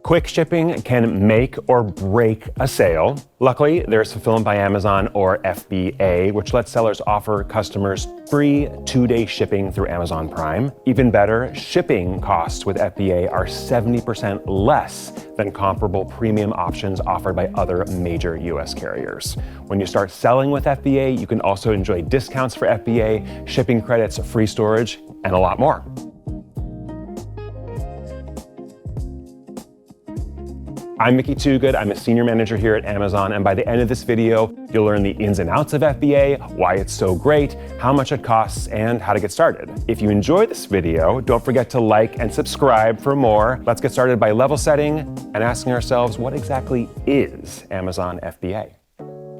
Quick shipping can make or break a sale. Luckily, there's Fulfillment by Amazon, or FBA, which lets sellers offer customers free 2-day shipping through Amazon Prime. Even better, shipping costs with FBA are 70% less than comparable premium options offered by other major US carriers. When you start selling with FBA, you can also enjoy discounts for FBA, shipping credits, free storage, and a lot more. I'm Mickey Toogood. I'm a senior manager here at Amazon, and by the end of this video, you'll learn the ins and outs of FBA, why it's so great, how much it costs, and how to get started. If you enjoyed this video, don't forget to like and subscribe for more. Let's get started by level setting and asking ourselves, what exactly is Amazon FBA?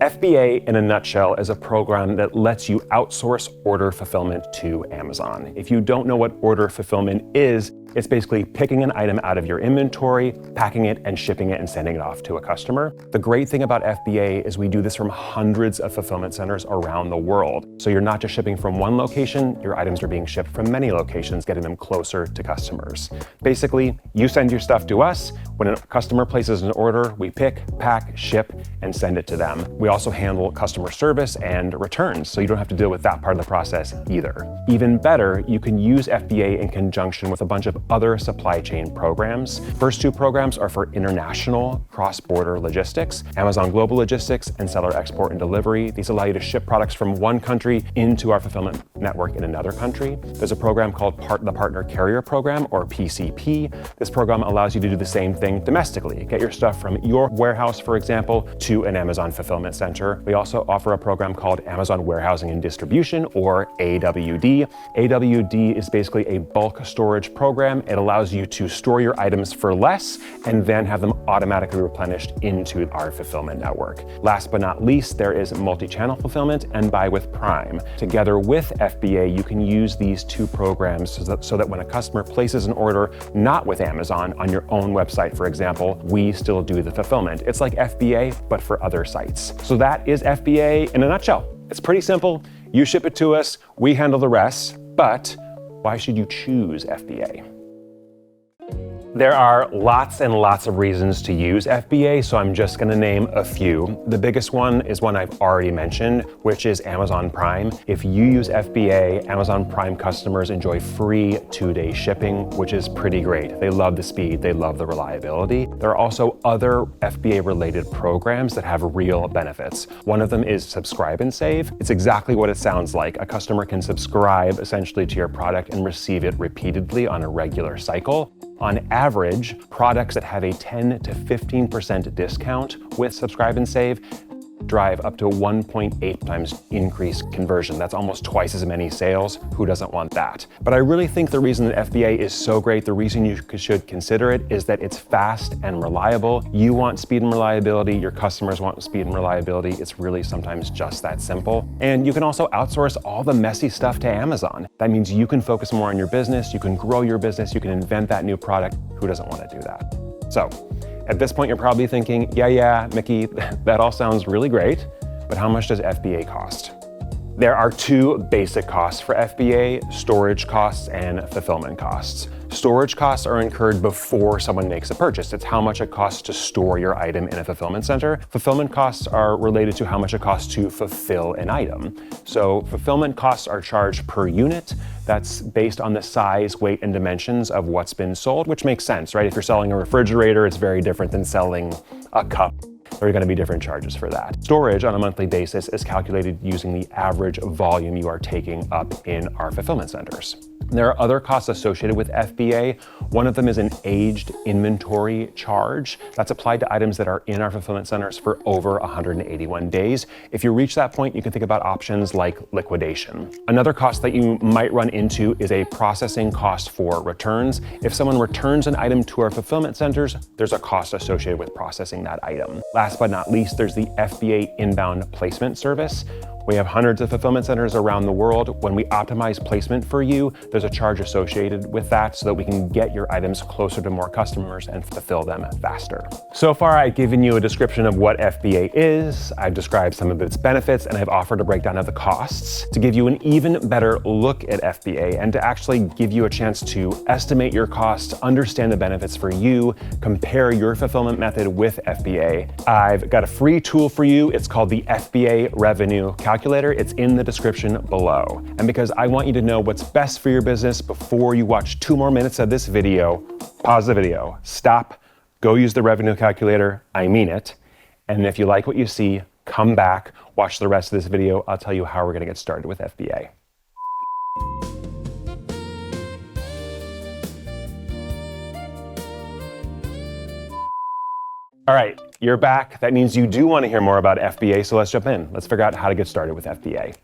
FBA, in a nutshell, is a program that lets you outsource order fulfillment to Amazon. If you don't know what order fulfillment is, it's basically picking an item out of your inventory, packing it, and shipping it and sending it off to a customer. The great thing about FBA is we do this from hundreds of fulfillment centers around the world. So you're not just shipping from one location, your items are being shipped from many locations, getting them closer to customers. Basically, you send your stuff to us. When a customer places an order, we pick, pack, ship, and send it to them. We also handle customer service and returns, so you don't have to deal with that part of the process either. Even better, you can use FBA in conjunction with a bunch of other supply chain programs. First two programs are for international cross-border logistics, Amazon Global Logistics and Seller Export and Delivery. These allow you to ship products from one country into our fulfillment network in another country. There's a program called the Partner Carrier Program, or PCP. This program allows you to do the same thing domestically. Get your stuff from your warehouse, for example, to an Amazon fulfillment center. We also offer a program called Amazon Warehousing and Distribution, or AWD. AWD is basically a bulk storage program. It allows you to store your items for less and then have them automatically replenished into our fulfillment network. Last but not least, there is multi-channel fulfillment and Buy with Prime. Together with FBA, you can use these two programs so that when a customer places an order not with Amazon on your own website, for example, we still do the fulfillment. It's like FBA, but for other sites. So that is FBA in a nutshell. It's pretty simple. You ship it to us, we handle the rest, but why should you choose FBA? There are lots and lots of reasons to use FBA, so I'm just gonna name a few. The biggest one is one I've already mentioned, which is Amazon Prime. If you use FBA, Amazon Prime customers enjoy free 2-day shipping, which is pretty great. They love the speed, they love the reliability. There are also other FBA-related programs that have real benefits. One of them is Subscribe and Save. It's exactly what it sounds like. A customer can subscribe essentially to your product and receive it repeatedly on a regular cycle. On average, products that have a 10 to 15% discount with Subscribe and Save drive up to 1.8 times increased conversion. That's almost twice as many sales. Who doesn't want that? But I really think the reason that FBA is so great, the reason you should consider it, is that it's fast and reliable. You want speed and reliability, your customers want speed and reliability. It's really sometimes just that simple. And you can also outsource all the messy stuff to Amazon. That means you can focus more on your business, you can grow your business, you can invent that new product. Who doesn't want to do that? So, at this point, you're probably thinking, yeah, Mickey, that all sounds really great, but how much does FBA cost? There are two basic costs for FBA: storage costs and fulfillment costs. Storage costs are incurred before someone makes a purchase. It's how much it costs to store your item in a fulfillment center. Fulfillment costs are related to how much it costs to fulfill an item. So fulfillment costs are charged per unit. That's based on the size, weight, and dimensions of what's been sold, which makes sense, right? If you're selling a refrigerator, it's very different than selling a cup. There are going to be different charges for that. Storage on a monthly basis is calculated using the average volume you are taking up in our fulfillment centers. There are other costs associated with FBA. One of them is an aged inventory charge that's applied to items that are in our fulfillment centers for over 181 days. If you reach that point, you can think about options like liquidation. Another cost that you might run into is a processing cost for returns. If someone returns an item to our fulfillment centers, there's a cost associated with processing that item. Last but not least, there's the FBA inbound placement service. We have hundreds of fulfillment centers around the world. When we optimize placement for you, there's a charge associated with that so that we can get your items closer to more customers and fulfill them faster. So far, I've given you a description of what FBA is, I've described some of its benefits, and I've offered a breakdown of the costs to give you an even better look at FBA and to actually give you a chance to estimate your costs, understand the benefits for you, compare your fulfillment method with FBA. I've got a free tool for you. It's called the FBA Revenue Calculator. It's in the description below. And because I want you to know what's best for your business before you watch 2 more minutes of this video, pause the video, stop, go use the revenue calculator, I mean it. And if you like what you see, come back, watch the rest of this video. I'll tell you how we're gonna get started with FBA. All right, you're back. That means you do want to hear more about FBA, so let's jump in. Let's figure out how to get started with FBA.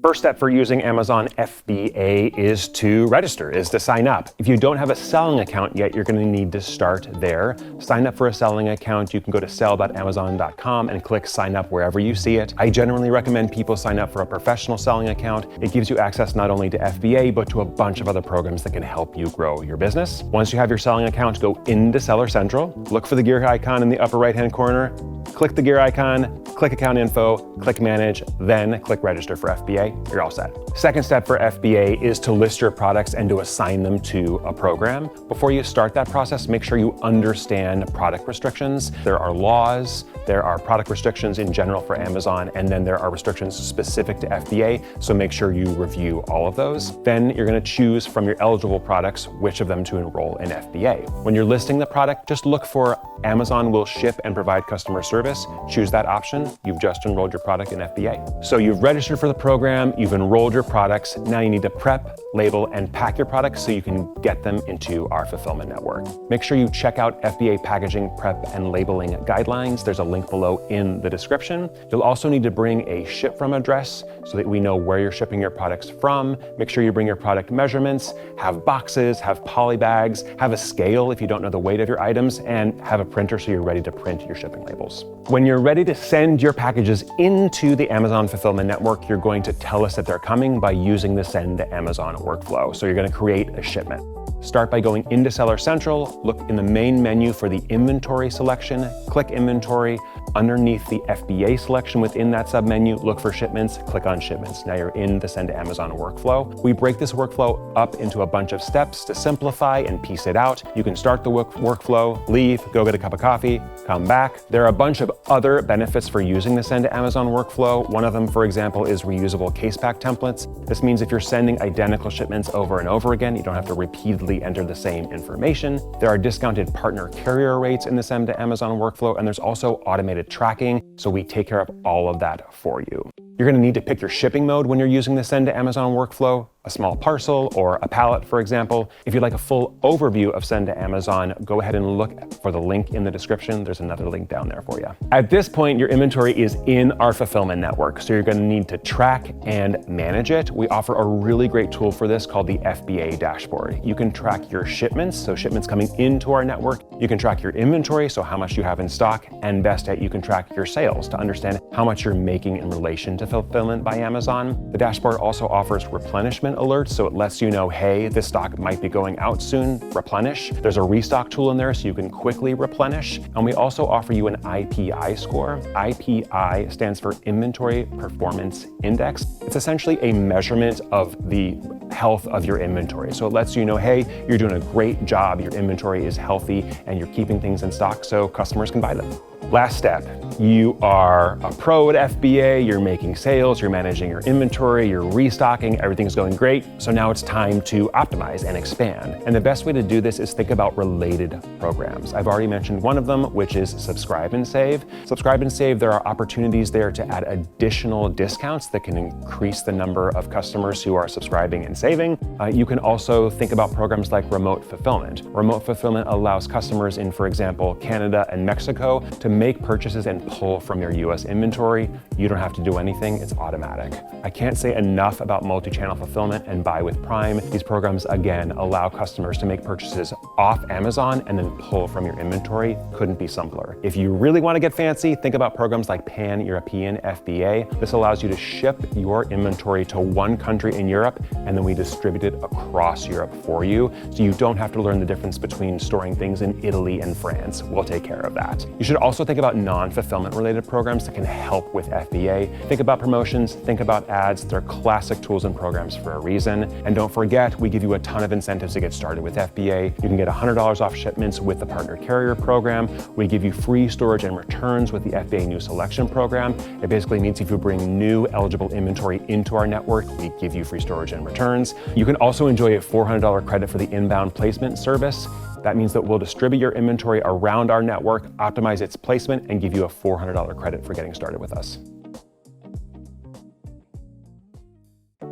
First step for using Amazon FBA is to register, is to sign up. If you don't have a selling account yet, you're going to need to start there. Sign up for a selling account. You can go to sell.amazon.com and click sign up wherever you see it. I generally recommend people sign up for a professional selling account. It gives you access not only to FBA, but to a bunch of other programs that can help you grow your business. Once you have your selling account, go into Seller Central, look for the gear icon in the upper right-hand corner, click the gear icon, click account info, click manage, then click register for FBA. You're all set. Second step for FBA is to list your products and to assign them to a program. Before you start that process, make sure you understand product restrictions. There are laws, there are product restrictions in general for Amazon, and then there are restrictions specific to FBA, so make sure you review all of those. Then you're going to choose from your eligible products which of them to enroll in FBA. When you're listing the product, just look for Amazon will ship and provide customer service. Choose that option. You've just enrolled your product in FBA. So you've registered for the program, you've enrolled your products. Now you need to prep, label, and pack your products so you can get them into our fulfillment network. Make sure you check out FBA packaging, prep, and labeling guidelines. There's a link below in the description. You'll also need to bring a ship from address so that we know where you're shipping your products from. Make sure you bring your product measurements, have boxes, have poly bags, have a scale if you don't know the weight of your items, and have a printer so you're ready to print your shipping labels. When you're ready to send your packages into the Amazon Fulfillment Network, you're going to tell us that they're coming by using the Send to Amazon workflow. So you're going to create a shipment. Start by going into Seller Central, look in the main menu for the inventory selection, click inventory. Underneath the FBA selection within that submenu, look for shipments, click on shipments. Now you're in the Send to Amazon workflow. We break this workflow up into a bunch of steps to simplify and piece it out. You can start the workflow, leave, go get a cup of coffee, come back. There are a bunch of other benefits for using the Send to Amazon workflow. One of them, for example, is reusable case pack templates. This means if you're sending identical shipments over and over again, you don't have to repeatedly enter the same information. There are discounted partner carrier rates in the Send to Amazon workflow, and there's also automated tracking, so we take care of all of that for you. You're going to need to pick your shipping mode when you're using the Send to Amazon workflow, a small parcel or a pallet, for example. If you'd like a full overview of Send to Amazon, go ahead and look for the link in the description. There's another link down there for you. At this point, your inventory is in our fulfillment network, so you're going to need to track and manage it. We offer a really great tool for this called the FBA dashboard. You can track your shipments, so shipments coming into our network. You can track your inventory, so how much you have in stock, and best yet, you can track your sales to understand how much you're making in relation to fulfillment by Amazon. The dashboard also offers replenishment alerts, so it lets you know, hey, this stock might be going out soon, replenish. There's a restock tool in there so you can quickly replenish. And we also offer you an IPI score. IPI stands for Inventory Performance Index. It's essentially a measurement of the health of your inventory. So it lets you know, hey, you're doing a great job, your inventory is healthy, and you're keeping things in stock so customers can buy them. Last step, you are a pro at FBA, you're making sales, you're managing your inventory, you're restocking, everything's going great. So now it's time to optimize and expand. And the best way to do this is think about related programs. I've already mentioned one of them, which is Subscribe and Save. Subscribe and Save, there are opportunities there to add additional discounts that can increase the number of customers who are subscribing and saving. You can also think about programs like remote fulfillment. Remote fulfillment allows customers in, for example, Canada and Mexico to make purchases and pull from your US inventory. You don't have to do anything, it's automatic. I can't say enough about multi-channel fulfillment and Buy with Prime. These programs, again, allow customers to make purchases off Amazon and then pull from your inventory. Couldn't be simpler. If you really want to get fancy, think about programs like Pan-European FBA. This allows you to ship your inventory to one country in Europe, and then we distribute it across Europe for you, so you don't have to learn the difference between storing things in Italy and France. We'll take care of that. You should also think about non-fulfillment related programs that can help with FBA. Think about promotions, think about ads. They're classic tools and programs for a reason. And don't forget, we give you a ton of incentives to get started with FBA. You can get $100 off shipments with the Partner Carrier program. We give you free storage and returns with the FBA New Selection program. It basically means if you bring new eligible inventory into our network, we give you free storage and returns. You can also enjoy a $400 credit for the inbound placement service. That means that we'll distribute your inventory around our network, optimize its placement, and give you a $400 credit for getting started with us.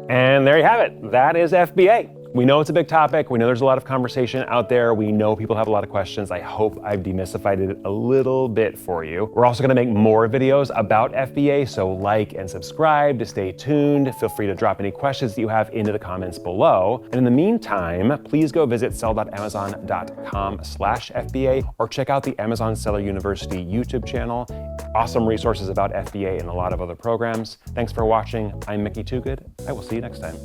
And there you have it. That is FBA. We know it's a big topic. We know there's a lot of conversation out there. We know people have a lot of questions. I hope I've demystified it a little bit for you. We're also gonna make more videos about FBA, so like and subscribe to stay tuned. Feel free to drop any questions that you have into the comments below. And in the meantime, please go visit sell.amazon.com/FBA or check out the Amazon Seller University YouTube channel. Awesome resources about FBA and a lot of other programs. Thanks for watching. I'm Mickey Toogood. I will see you next time.